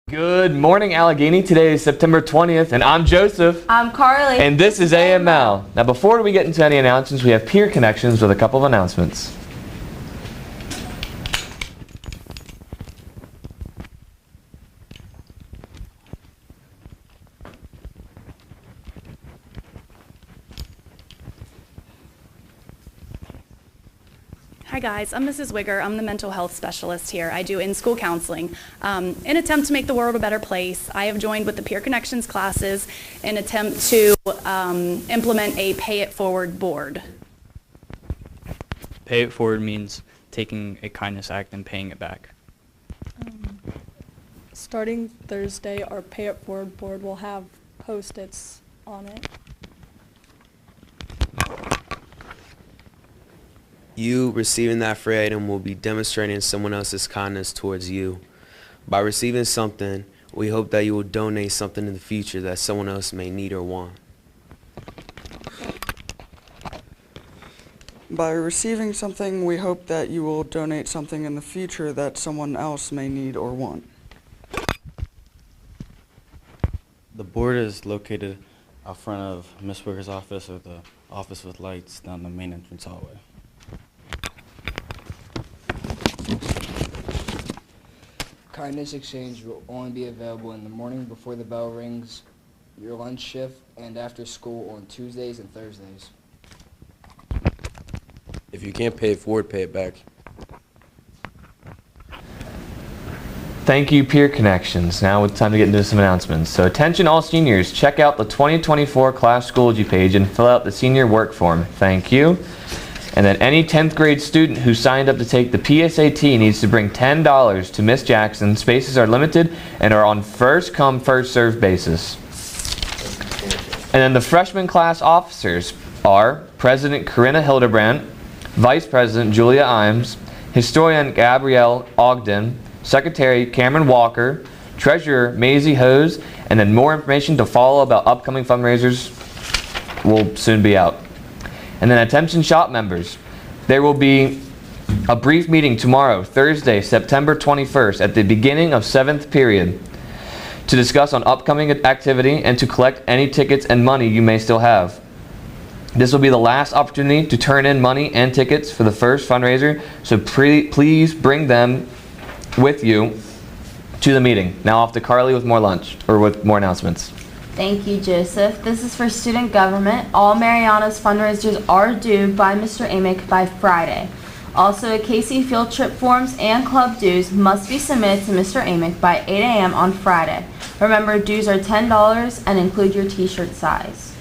Good morning, Allegheny. Today is September 20th, and I'm Joseph. I'm Carly. And this is AML. Now, before we get into any announcements, we have peer connections with a couple of announcements. Hi guys, I'm Mrs. Wigger. I'm the mental health specialist here. I do in-school counseling. In an attempt to make the world a better place, I have joined with the Peer Connections classes in an attempt to implement a Pay It Forward board. Pay it forward means taking a kindness act and paying it back. Starting Thursday, our Pay It Forward board will have Post-its on it. You receiving that free item will be demonstrating someone else's kindness towards you. By receiving something, we hope that you will donate something in the future that someone else may need or want. By receiving something, we hope that you will donate something in the future that someone else may need or want. The board is located out front of Miss Wigger's office, or the office with lights down the main entrance hallway. Kindness exchange will only be available in the morning before the bell rings, your lunch shift, and after school on Tuesdays and Thursdays. If you can't pay it forward, pay it back. Thank you, Peer Connections. Now it's time to get into some announcements. So attention all seniors, check out the 2024 class Schoology page and fill out the senior work form. Thank you. And then any 10th grade student who signed up to take the PSAT needs to bring $10 to Miss Jackson. Spaces are limited and are on first come, first served basis. And then the freshman class officers are President Corinna Hildebrandt, Vice President Julia Imes, Historian Gabrielle Ogden, Secretary Cameron Walker, Treasurer Maisie Hose, and then more information to follow about upcoming fundraisers will soon be out. And then attention shop members, there will be a brief meeting tomorrow, Thursday, September 21st, at the beginning of 7th period to discuss on upcoming activity and to collect any tickets and money you may still have. This will be the last opportunity to turn in money and tickets for the first fundraiser, so please bring them with you to the meeting. Now off to Carly with more announcements. Thank you, Joseph. This is for student government. All Mariana's fundraisers are due by Mr. Amick by Friday. Also, KC field trip forms and club dues must be submitted to Mr. Amick by 8 a.m. on Friday. Remember, dues are $10 and include your t-shirt size.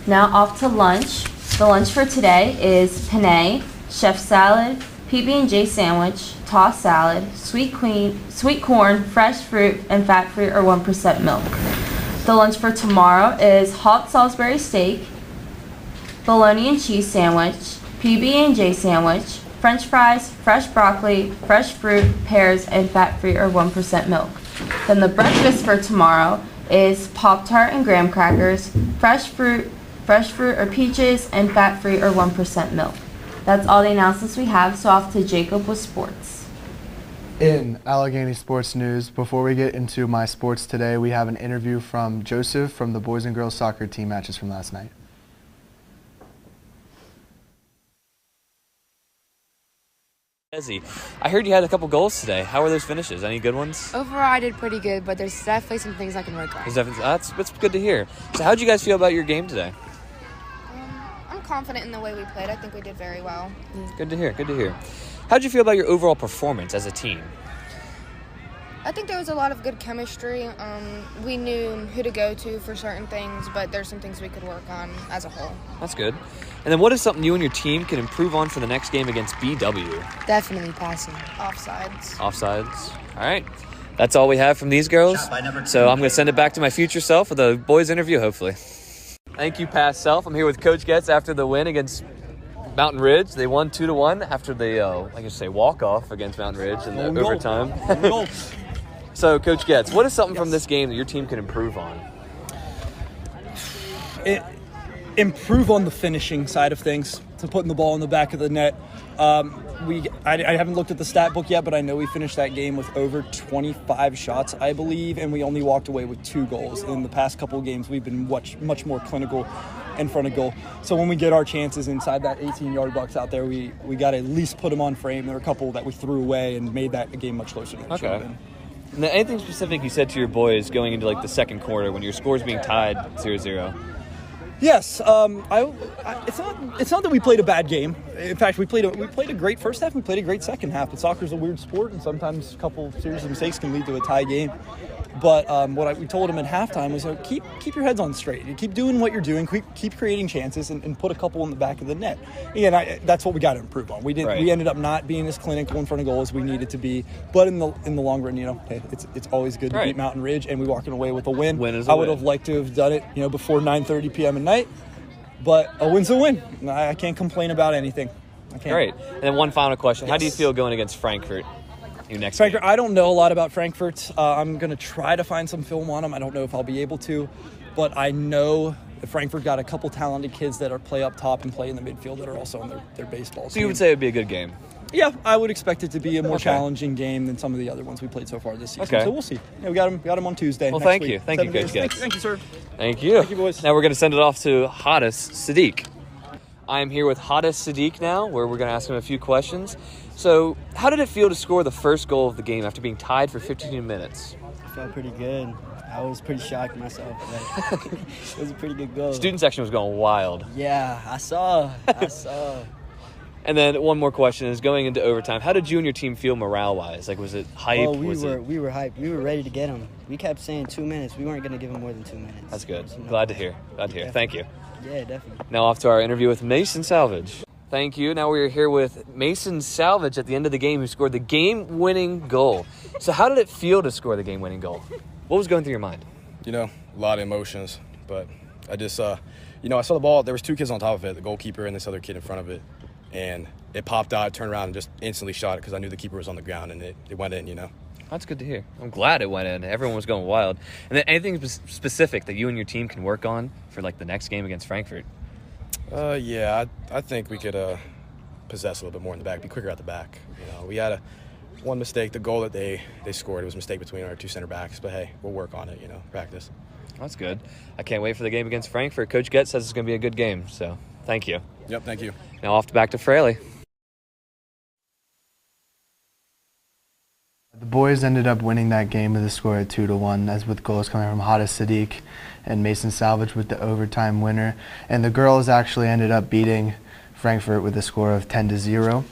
Now off to lunch. The lunch for today is penne, chef salad, PB&J sandwich, tossed salad, sweet corn, fresh fruit, and fat-free or 1% milk. The lunch for tomorrow is hot Salisbury steak, bologna and cheese sandwich, PB&J sandwich, french fries, fresh broccoli, fresh fruit, pears, and fat-free or 1% milk. Then the breakfast for tomorrow is Pop-Tart and graham crackers, fresh fruit or peaches, and fat-free or 1% milk. That's all the announcements we have, so off to Jacob with sports. In Allegheny Sports News, before we get into my sports today, we have an interview from Joseph from the boys and girls soccer team matches from last night. I heard you had a couple goals today. How were those finishes? Any good ones? Overall, I did pretty good, but there's definitely some things I can work on. That's good to hear. So how did you guys feel about your game today? I'm confident in the way we played. I think we did very well. Good to hear. How did you feel about your overall performance as a team? I think there was a lot of good chemistry. We knew who to go to for certain things, but there's some things we could work on as a whole. That's good. And then what is something you and your team can improve on for the next game against BW? Definitely passing. Offsides. All right. That's all we have from these girls. So I'm going to send it back to my future self for the boys interview, hopefully. Thank you, past self. I'm here with Coach Getz after the win against Mountain Ridge. They won 2-1 after the walk-off against Mountain Ridge in the overtime. So, Coach Getz, what is something from this game that your team can improve on? improve on the finishing side of things, to putting the ball in the back of the net. I haven't looked at the stat book yet, but I know we finished that game with over 25 shots, I believe, and we only walked away with 2 goals. In the past couple of games, we've been much more clinical in front of goal. So when we get our chances inside that 18-yard box out there, we got to at least put them on frame. There were a couple that we threw away and made that game much closer than it should have been. Now, anything specific you said to your boys going into like the second quarter when your score's being tied 0-0? Yes, it's not that we played a bad game. In fact, we played a great first half. We played a great second half. But soccer's a weird sport, and sometimes a couple series of mistakes can lead to a tie game. But we told them at halftime was keep your heads on straight. You keep doing what you're doing. Keep creating chances and put a couple in the back of the net. Again, that's what we got to improve on. We ended up not being as clinical in front of goal as we needed to be. But in the long run, hey, it's always good to beat Mountain Ridge, and we walking away with a win. I would have liked to have done it, before 9:30 p.m. at night. But a win's a win. I can't complain about anything. I can't. Great. And then one final question: How do you feel going against Frankfurt? Frankfurt, I don't know a lot about Frankfurt. I'm going to try to find some film on them. I don't know if I'll be able to, but I know that Frankfurt got a couple talented kids that play up top and play in the midfield that are also on their baseball team. So you would say it would be a good game? Yeah, I would expect it to be a more challenging game than some of the other ones we played so far this season. So we'll see. Yeah, we got them on Tuesday. Well, next thank week. you. Thank you, Coach Getz. Thank you, sir. Thank you. Thank you, boys. Now we're going to send it off to Hadis Sadiq. I am here with Hadis Sadiq now, where we're going to ask him a few questions. So, how did it feel to score the first goal of the game after being tied for 15 minutes? I felt pretty good. I was pretty shocked myself. But it was a pretty good goal. Student section was going wild. Yeah, I saw. And then one more question is, going into overtime, how did you and your team feel morale-wise? Like, was it hype? Oh, we were hyped. We were ready to get them. We kept saying 2 minutes. We weren't going to give them more than 2 minutes. That's good. Glad to hear. Definitely. Thank you. Yeah, definitely. Now off to our interview with Mason Salvage. Thank you. Now we're here with Mason Salvage at the end of the game, who scored the game-winning goal. So how did it feel to score the game-winning goal? What was going through your mind? A lot of emotions, but I just, I saw the ball. There was 2 kids on top of it, the goalkeeper and this other kid in front of it, and it popped out, turned around, and just instantly shot it because I knew the keeper was on the ground, and it went in, That's good to hear. I'm glad it went in. Everyone was going wild. And then anything specific that you and your team can work on for, like, the next game against Frankfurt? Yeah, I think we could possess a little bit more in the back, be quicker at the back. We had one mistake. The goal that they scored, it was a mistake between our 2 center backs. But, hey, we'll work on it, practice. That's good. I can't wait for the game against Frankfurt. Coach Getz says it's going to be a good game, so thank you. Yep, thank you. Now off back to Fraley. The boys ended up winning that game with a score of 2-1, as with goals coming from Hadis Sadiq and Mason Salvage with the overtime winner. And the girls actually ended up beating Frankfurt with a score of 10-0.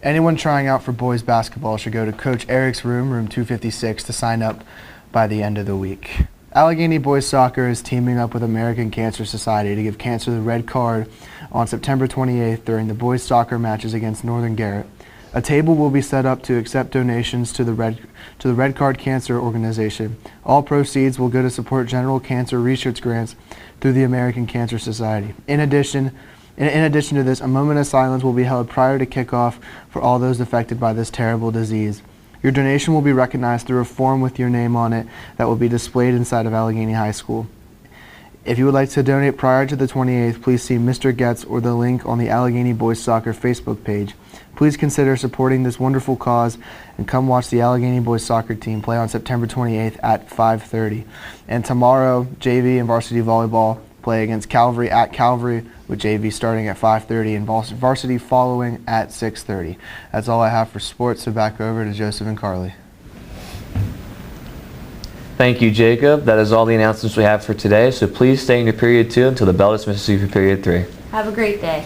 Anyone trying out for boys basketball should go to Coach Eric's room 256, to sign up by the end of the week. Allegheny Boys Soccer is teaming up with American Cancer Society to give cancer the red card on September 28th during the boys soccer matches against Northern Garrett. A table will be set up to accept donations to the Red Card Cancer Organization. All proceeds will go to support general cancer research grants through the American Cancer Society. In addition to this, a moment of silence will be held prior to kickoff for all those affected by this terrible disease. Your donation will be recognized through a form with your name on it that will be displayed inside of Allegheny High School. If you would like to donate prior to the 28th, please see Mr. Getz or the link on the Allegheny Boys Soccer Facebook page. Please consider supporting this wonderful cause and come watch the Allegheny Boys Soccer team play on September 28th at 5:30. And tomorrow, JV and varsity volleyball play against Calvary at Calvary, with JV starting at 5:30 and varsity following at 6:30. That's all I have for sports, so back over to Joseph and Carly. Thank you, Jacob. That is all the announcements we have for today, so please stay in your period 2 until the bell dismisses you for period 3. Have a great day.